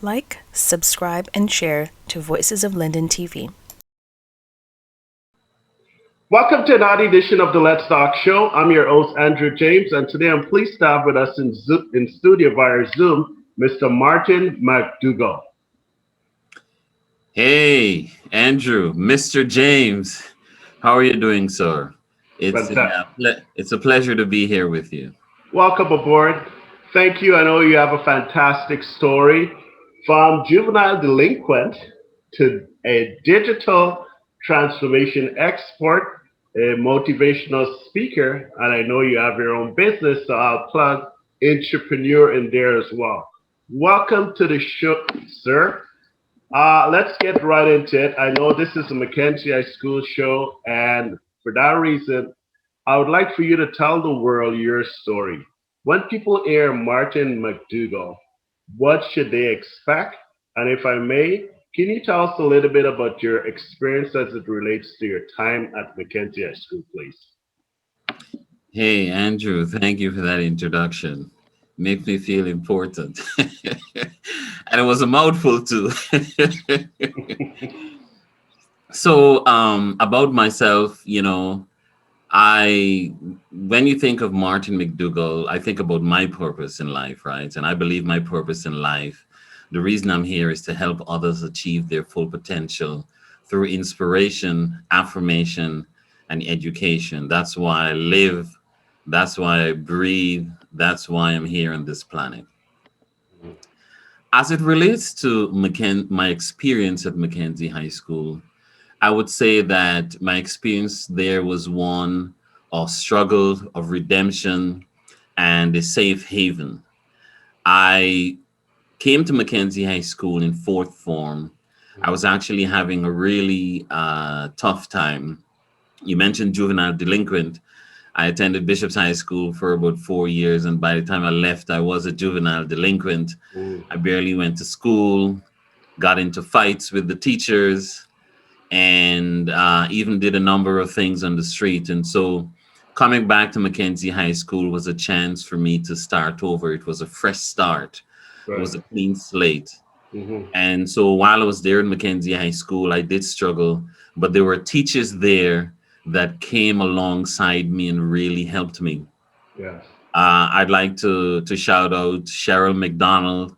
like, subscribe, and share to Voices of Linden TV. Welcome to another edition of the Let's Talk Show. I'm your host, Andrew James, and today I'm pleased to have with us in studio via Zoom, Mr. Martin McDougall. Hey, Andrew, Mr. James, how are you doing, sir? It's a pleasure to be here with you. Welcome aboard. Thank you. I know you have a fantastic story from juvenile delinquent to a digital transformation expert, a motivational speaker, and I know you have your own business, so I'll plug entrepreneur in there as well. Welcome to the show, sir. Let's get right into it. I know this is a Mackenzie High School show, and for that reason, I would like for you to tell the world your story. When people hear Martin McDougall, what should they expect? And if I may, can you tell us a little bit about your experience as it relates to your time at Mackenzie High School, please? Hey, Andrew, thank you for that introduction. Makes me feel important. And it was a mouthful too. So, about myself, when you think of Martin McDougall, I think about my purpose in life, right? And I believe my purpose in life, the reason I'm here is to help others achieve their full potential through inspiration, affirmation, and education. That's why I live. That's why I breathe. That's why I'm here on this planet. As it relates to my experience at Mackenzie High School, I would say that my experience there was one of struggle, of redemption, and a safe haven. I came to Mackenzie High School in fourth form. I was actually having a really tough time. You mentioned juvenile delinquent. I attended Bishop's High School for about 4 years, and by the time I left, I was a juvenile delinquent. I barely went to school, got into fights with the teachers, and even did a number of things on the street. And so coming back to Mackenzie High School was a chance for me to start over. It was a fresh start. Right. It was a clean slate. And so while I was there in Mackenzie High School, I did struggle, but there were teachers there that came alongside me and really helped me. Yes. I'd like to shout out Cheryl McDonald.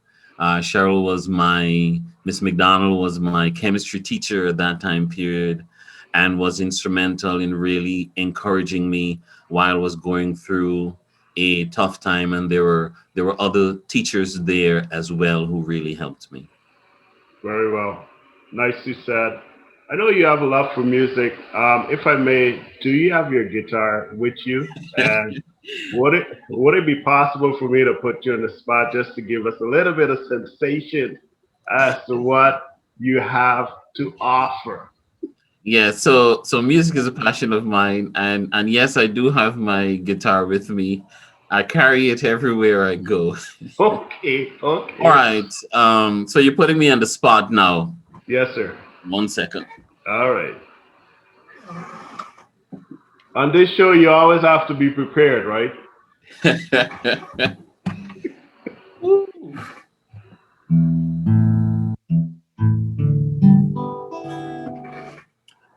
Miss McDonald was my chemistry teacher at that time period and was instrumental in really encouraging me while I was going through a tough time. And there were other teachers there as well who really helped me. Very well. Nicely said. I know you have a love for music. If I may, do you have your guitar with you? And would it be possible for me to put you on the spot just to give us a little bit of sensation as to what you have to offer? Yeah, so music is a passion of mine, and yes, I do have my guitar with me. I carry it everywhere I go. Okay. All right. So you're putting me on the spot now. Yes, sir. 1 second. All right. On this show, you always have to be prepared, right?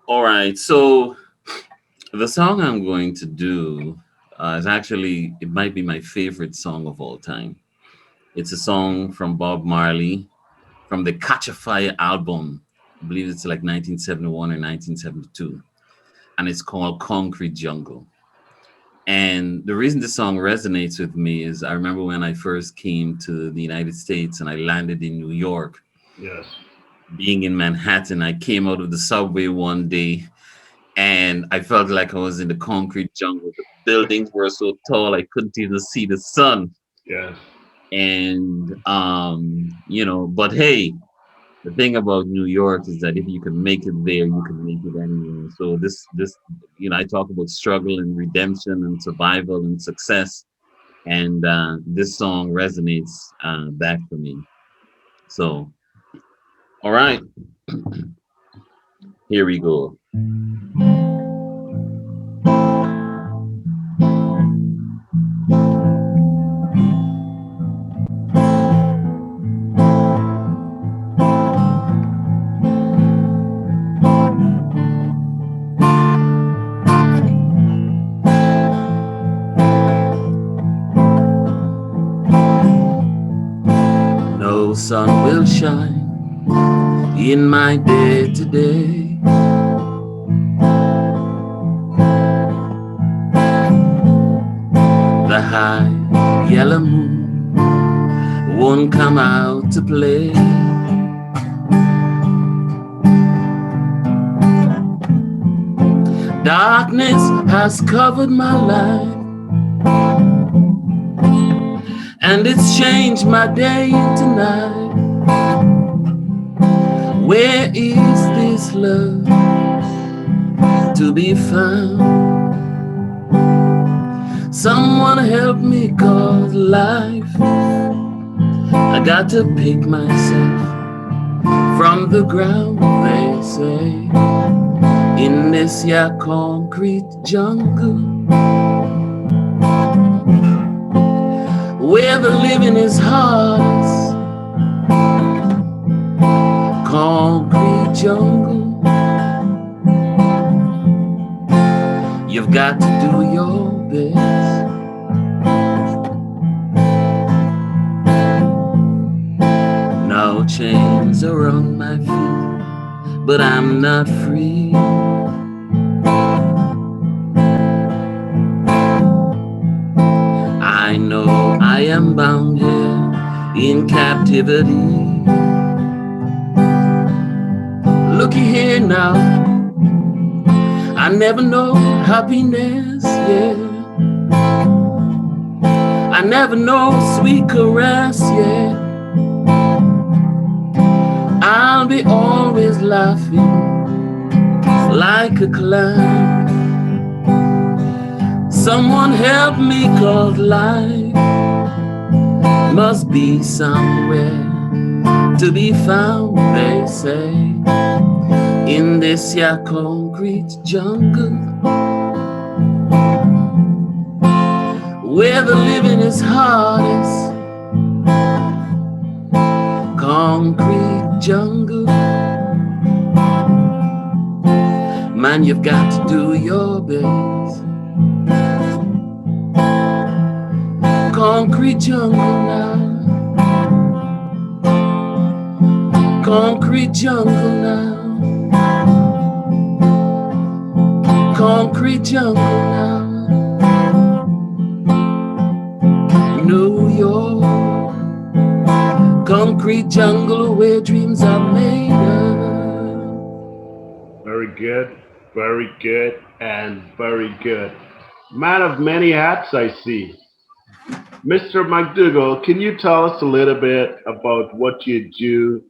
All right. So the song I'm going to do it might be my favorite song of all time. It's a song from Bob Marley from the Catch a Fire album. I believe it's like 1971 or 1972. And it's called Concrete Jungle. And the reason this song resonates with me is I remember when I first came to the United States and I landed in New York. Yes. Being in Manhattan, I came out of the subway one day and I felt like I was in the concrete jungle. The buildings were so tall I couldn't even see the sun. Yes. And but hey, the thing about New York is that if you can make it there, you can make it anywhere. So this, I talk about struggle and redemption and survival and success, and this song resonates back for me. So, all right, here we go. sun will shine in my day to day. The high yellow moon won't come out to play. Darkness has covered my life, and it's changed my day into night. Where is this love to be found? Someone help me, 'cause life, I got to pick myself from the ground, they say, in this here concrete jungle, where the living is hardest. Concrete jungle, you've got to do your best. No chains around my feet, but I'm not free. I know I am bound here in captivity. Looky here now, I never know happiness, yeah. I never know sweet caress, yeah. I'll be always laughing like a clown. Someone help me, 'cause life must be somewhere to be found, they say, in this here concrete jungle, where the living is hardest. Concrete jungle, man, you've got to do your best. Concrete jungle now, concrete jungle now, concrete jungle now, New York, concrete jungle where dreams are made of. Very good, and very good. Man of many hats, I see. Mr. McDougall, can you tell us a little bit about what you do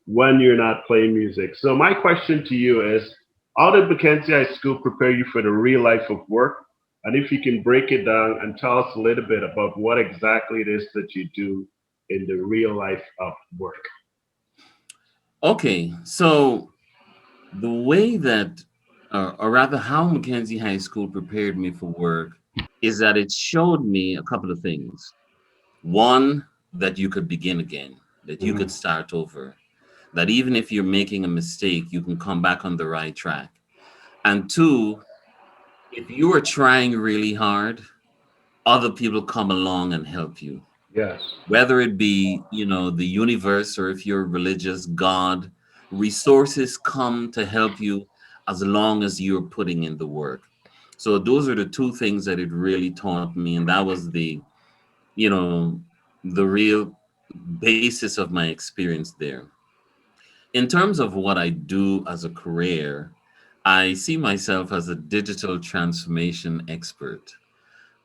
when you're not playing music? So my question to you is, how did Mackenzie High School prepare you for the real life of work? And if you can break it down and tell us a little bit about what exactly it is that you do in the real life of work. Okay, so the way that, or rather, how Mackenzie High School prepared me for work is that it showed me a couple of things. One, that you could begin again, that you could start over, that even if you're making a mistake, you can come back on the right track. And two, if you are trying really hard, other people come along and help you. Yes. Whether it be, the universe, or if you're religious, God, resources come to help you as long as you're putting in the work. So those are the two things that it really taught me. And that was you know, the real basis of my experience there. In terms of what I do as a career, I see myself as a digital transformation expert.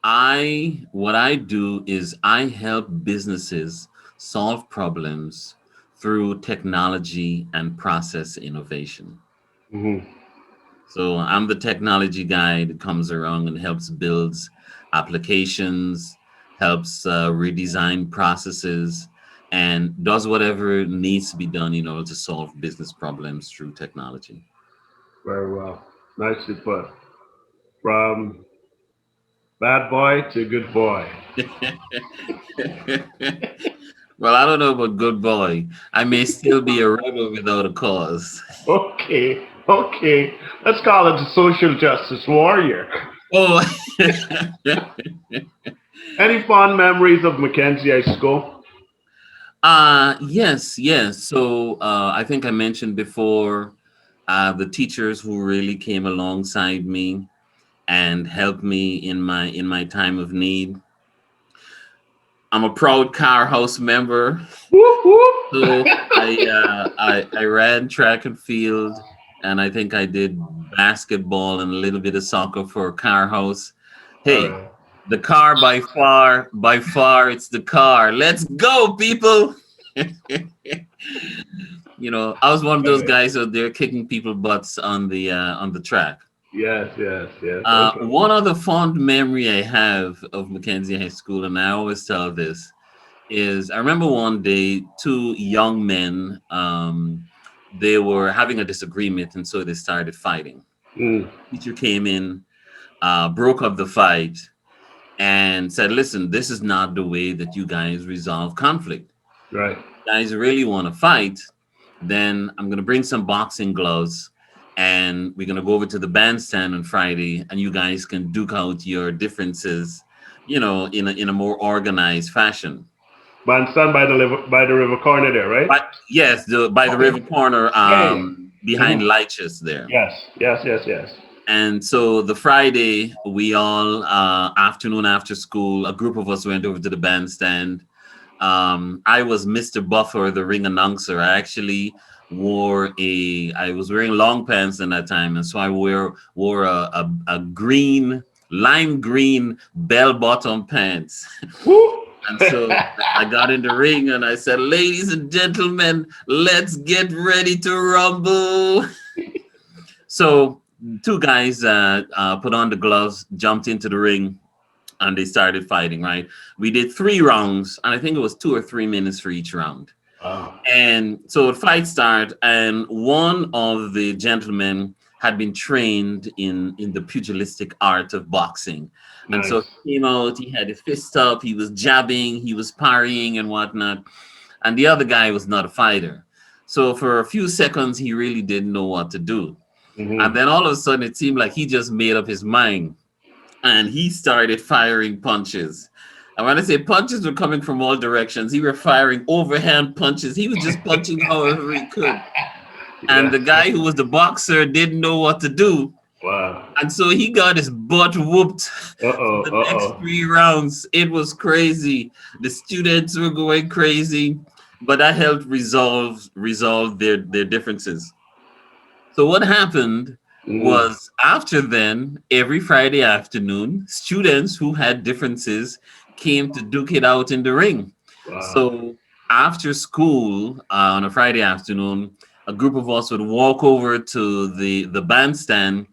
What I do is I help businesses solve problems through technology and process innovation. Hmm. So I'm the technology guy that comes around and helps builds applications, helps redesign processes, and does whatever needs to be done in order to solve business problems through technology. Very well. Nicely put. From bad boy to good boy. Well, I don't know about good boy. I may still be a rebel without a cause. Okay. Let's call it the social justice warrior. Oh, Any fond memories of Mackenzie High School? Yes. So I think I mentioned before the teachers who really came alongside me and helped me in my time of need. I'm a proud car house member. Whoop, whoop. So I ran track and field, and I think I did basketball and a little bit of soccer for car house. All Hey, right. the car by far, it's the car. Let's go, people. I was one of All those right. guys out there kicking people butts on the track. Yes. Okay. One other fond memory I have of Mackenzie High School, and I always tell this, is I remember one day two young men, they were having a disagreement, and so they started fighting. Mm, Teacher came in, broke up the fight, and said, "Listen, this is not the way that you guys resolve conflict. right. Guys really want to fight, then I'm going to bring some boxing gloves and we're going to go over to the bandstand on Friday and you guys can duke out your differences, in a more organized fashion." Bandstand by the river corner there, right? But yes, by the Okay. river corner, Yeah, yeah. behind Mm-hmm. Lightches there. Yes. And so the Friday, we all, afternoon after school, a group of us went over to the bandstand. I was Mr. Buffer, the ring announcer. I was wearing long pants in that time, and so I wore a green, lime green bell bottom pants. Woo. And so I got in the ring and I said, "Ladies and gentlemen, let's get ready to rumble." So two guys put on the gloves, jumped into the ring, and they started fighting, right? We did 3 rounds, and I think it was 2 or 3 minutes for each round. Wow. And so the fight started, and one of the gentlemen had been trained in the pugilistic art of boxing. And so Nice. he came out, he had his fist up, he was jabbing, he was parrying and whatnot. And the other guy was not a fighter. So for a few seconds, he really didn't know what to do. And Mm-hmm. then all of a sudden, it seemed like he just made up his mind and he started firing punches. And when I say punches were coming from all directions, he were firing overhand punches. He was just punching however he could. And Yes. the guy who was the boxer didn't know what to do. Wow. And so he got his butt whooped for Uh-oh. the next Uh-oh. 3 rounds. It was crazy. The students were going crazy, but that helped resolve their differences. So what happened Mm-hmm. was after then, every Friday afternoon, students who had differences came to duke it out in the ring. Wow. So after school on a Friday afternoon, a group of us would walk over to the bandstand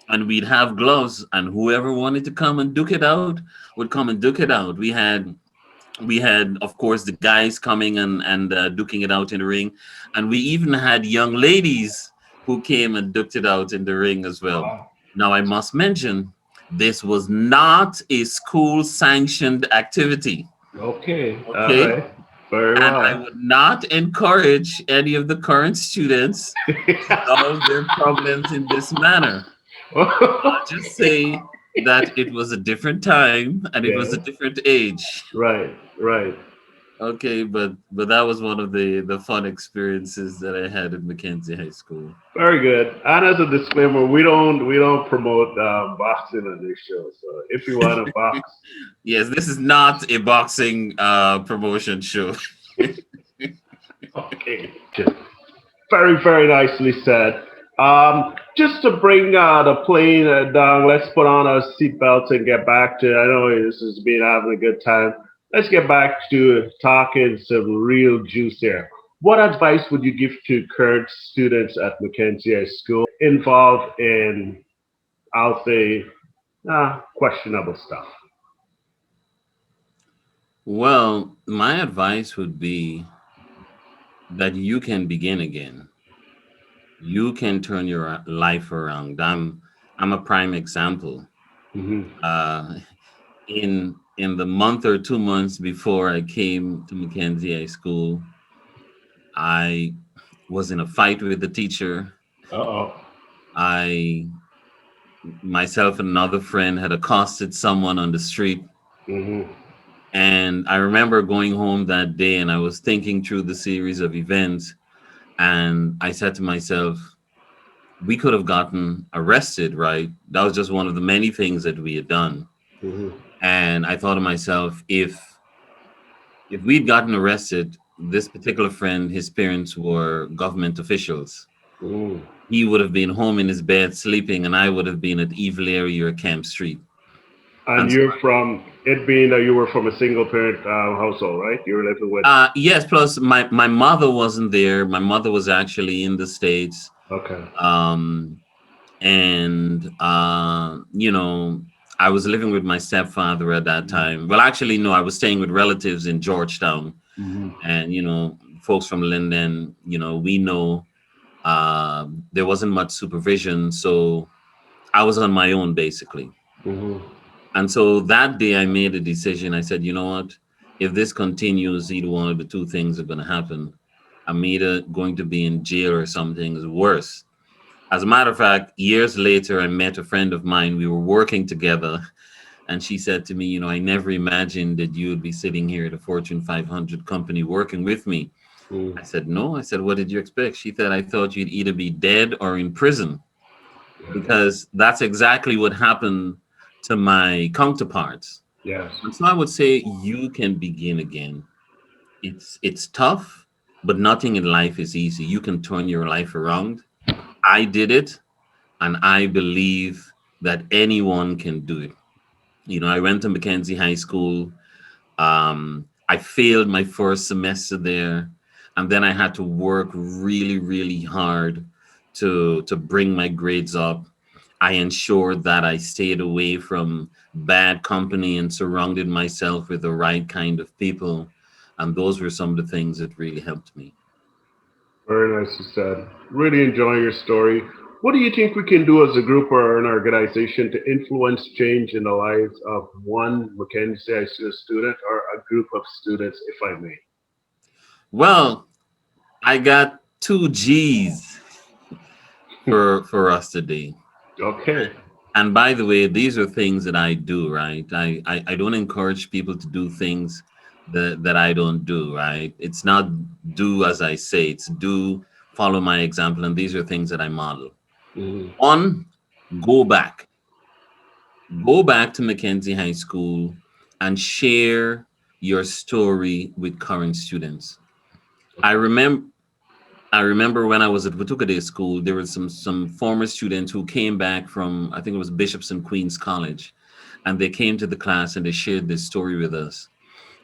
and we'd have gloves and whoever wanted to come and duke it out would come and duke it out. We had of course the guys coming and duking it out in the ring, and we even had young ladies who came and duked it out in the ring as well. Wow. Now I must mention this was not a school sanctioned activity. Okay. All Okay, right. Very and I well. would not encourage any of the current students to solve their problems in this manner. I'll just say that it was a different time and it was a Yes. different age. Right. Okay, but that was one of the fun experiences that I had at Mackenzie High School. Very good. And as a disclaimer, we don't promote boxing on this show. So if you want to box, Yes, this is not a boxing promotion show. okay. Very nicely said. Just to bring the plane down, let's put on our seatbelts and get back to. I know this has been having a good time. Let's get back to talking some real juice here. What advice would you give to current students at Mackenzie High School involved in, I'll say, questionable stuff? Well, my advice would be that you can begin again. You can turn your life around. I'm a prime example. Hmm. Uh, in the month or 2 months before I came to Mackenzie High School, I was in a fight with the teacher. Uh-oh. I myself and another friend had accosted someone on the street. Hmm. And I remember going home that day and I was thinking through the series of events. And I said to myself, we could have gotten arrested, right? That was just one of the many things that we had done. Mm-hmm. And I thought to myself, if we'd gotten arrested, this particular friend, his parents were government officials. Mm. He would have been home in his bed sleeping, and I would have been at Eve Leary or Camp Street. And And so, you're from it being that you were from a single parent household, right? You were living with. yes, plus my mother wasn't there. My mother was actually in the States. Okay. Um, and I was living with my stepfather at that time. Well, actually, no, I was staying with relatives in Georgetown, Mm-hmm. and folks from Linden. We know there wasn't much supervision, so I was on my own basically. Mm-hmm. And so that day, I made a decision. I said, you know what? If this continues, either one of the two things are going to happen. I'm either going to be in jail or something is worse. As a matter of fact, years later, I met a friend of mine. We were working together, and she said to me, I never imagined that you would be sitting here at a Fortune 500 company working with me. Mm. I said, no. I said, what did you expect? She said, I thought you'd either be dead or in prison, because that's exactly what happened to my counterparts. Yes. And so I would say you can begin again. It's tough, but nothing in life is easy. You can turn your life around. I did it. And I believe that anyone can do it. I went to Mackenzie High School. I failed my first semester there, and then I had to work really, really hard to bring my grades up. I ensured that I stayed away from bad company and surrounded myself with the right kind of people. And those were some of the things that really helped me. Very nicely said. Really enjoying your story. What do you think we can do as a group or an organization to influence change in the lives of one Mackenzie High School student or a group of students, if I may? Well, I got two G's for us today. Okay. And by the way, these are things that I do, right? I don't encourage people to do things that I don't do, right? It's not do as I say, it's do follow my example. And these are things that I model. Mhm. One, go back. Go back to Mackenzie High School and share your story with current students. I remember I remember when I was at Watuka Day School, there were some former students who came back from, I think it was Bishops and Queens College, and they came to the class and they shared this story with us.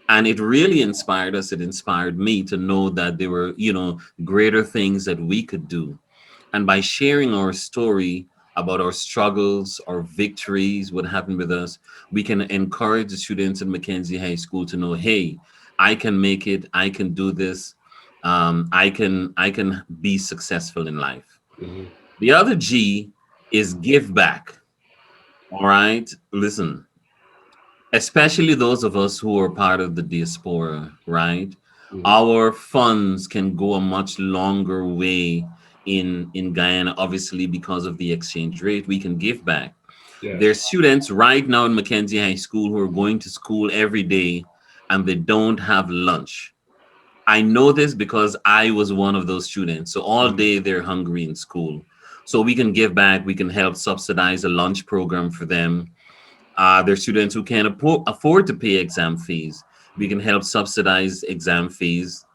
And it really inspired us. It inspired me to know that there were, greater things that we could do. And by sharing our story about our struggles, our victories, what happened with us, we can encourage the students at Mackenzie High School to know, hey, I can make it. I can do this. I can be successful in life. Mhm. The other G is give back. All right. Listen, especially those of us who are part of the diaspora, right? Mhm. Our funds can go a much longer way in Guyana, obviously because of the exchange rate. We can give back. Yes. There's students right now in Mackenzie High School who are going to school every day and they don't have lunch. I know this because I was one of those students. So all Mhm. day they're hungry in school. So we can give back. We can help subsidize a lunch program for them. There are students who can't afford to pay exam fees. We can help subsidize exam fees.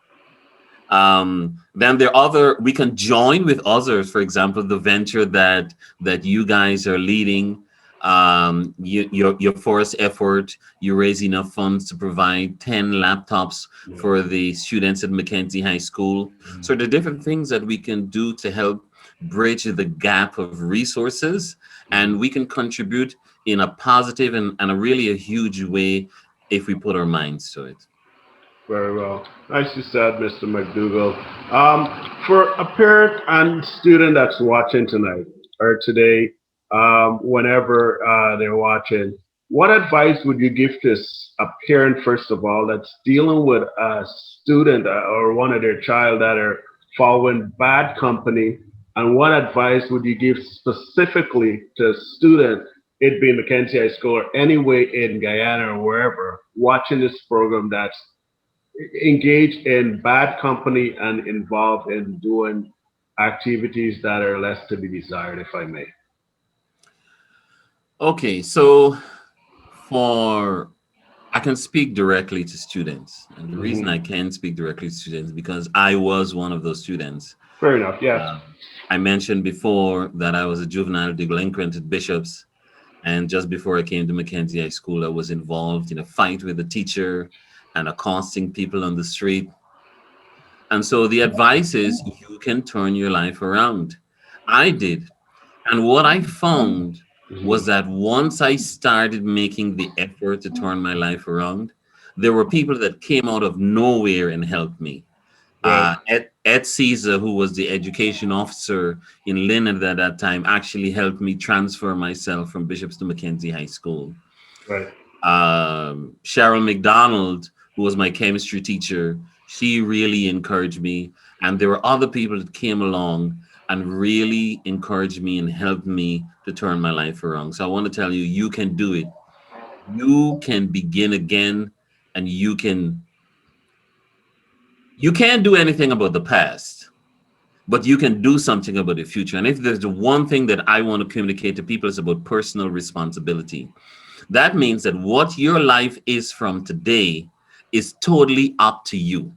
Then there are we can join with others. For example, the venture that you guys are leading, your forest effort, you raise enough funds to provide 10 laptops Yes. for the students at Mackenzie High School. So the different things that we can do to help bridge the gap of resources, and Mhm. we can contribute in a positive and a really a huge way if we put our minds to it. Very well. Nicely said, Mr. McDougall. For a parent and student that's watching tonight or today, whenever they're watching, what advice would you give to a parent, first of all, that's dealing with a student or one of their child that are following bad company? And what advice would you give specifically to a student it being Mackenzie High School or anyway in Guyana or wherever, watching this program that's engaged in bad company and involved in doing activities that are less to be desired, if I may. Okay, so for I can speak directly to students, and the reason I Hmm. can speak directly to students because I was one of those students. Fair enough. Yes. Uh, I mentioned before that I was a juvenile delinquent at Bishop's, and just before I came to Mackenzie High School, I was involved in a fight with a teacher and accosting people on the street. And so the advice is you can turn your life around. I did. And what I found was Hmm. that once I started making the effort to turn my life around, there were people that came out of nowhere and helped me. Right. Ed Caesar, who was the education officer in Linden at that time, actually helped me transfer myself from Bishop's to Mackenzie High School. Right. Cheryl McDonald, who was my chemistry teacher, she really encouraged me. And there were other people that came along and really encouraged me and helped me to turn my life around. So I want to tell you, you can do it. You can begin again, and you can't do anything about the past, but you can do something about the future. And if there's the one thing that I want to communicate to people is about personal responsibility. That means that what your life is from today is totally up to you.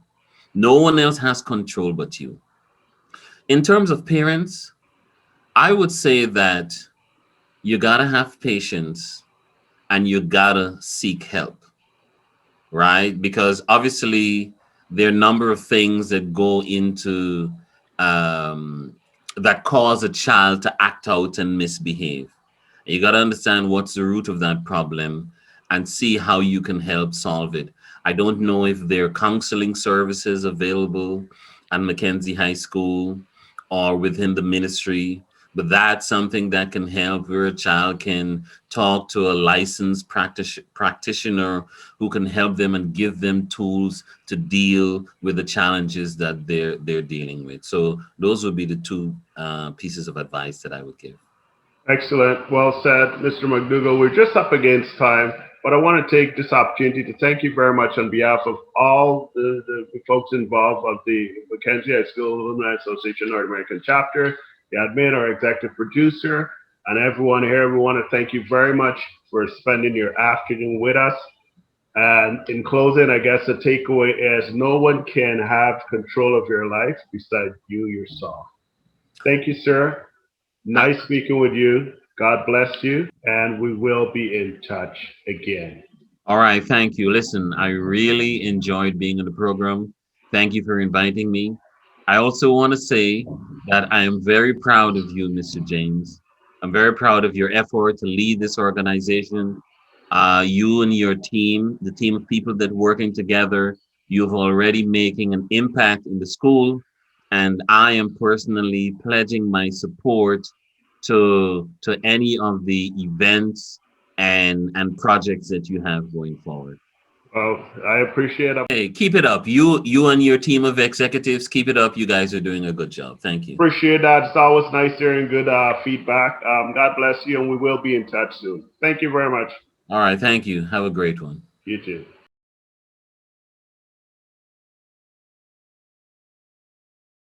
No one else has control but you. In terms of parents, I would say that you gotta have patience and you gotta seek help, right? Because obviously there are a number of things that go into um, that cause a child to act out and misbehave. You got to understand what's the root of that problem and see how you can help solve it. I don't know if there are counseling services available at Mackenzie High School or within the ministry, but that's something that can help where a child can talk to a licensed practitioner who can help them and give them tools to deal with the challenges that they're dealing with. So those would be the two pieces of advice that I would give. Excellent. Well said, Mr. McDougall. We're just up against time, but I want to take this opportunity to thank you very much on behalf of all the folks involved of the Mackenzie High School Alumni Association North American chapter, the admin, our executive producer, and everyone here. We want to thank you very much for spending your afternoon with us. And in closing, I guess the takeaway is no one can have control of your life besides you yourself. Thank you, sir. Uh, Nice speaking with you. God bless you. And we will be in touch again. All right, thank you. Listen, I really enjoyed being on the program. Thank you for inviting me. I also want to say that I am very proud of you, Mr. James. I'm very proud of your effort to lead this organization. You and your team, the team of people that working together, you've already making an impact in the school, and I am personally pledging my support to any of the events and projects that you have going forward. Well, I appreciate it. Hey, keep it up. You and your team of executives, keep it up. You guys are doing a good job. Thank you. Appreciate that. It's always nice hearing good feedback. God bless you, and we will be in touch soon. Thank you very much. All right, thank you. Have a great one. You too.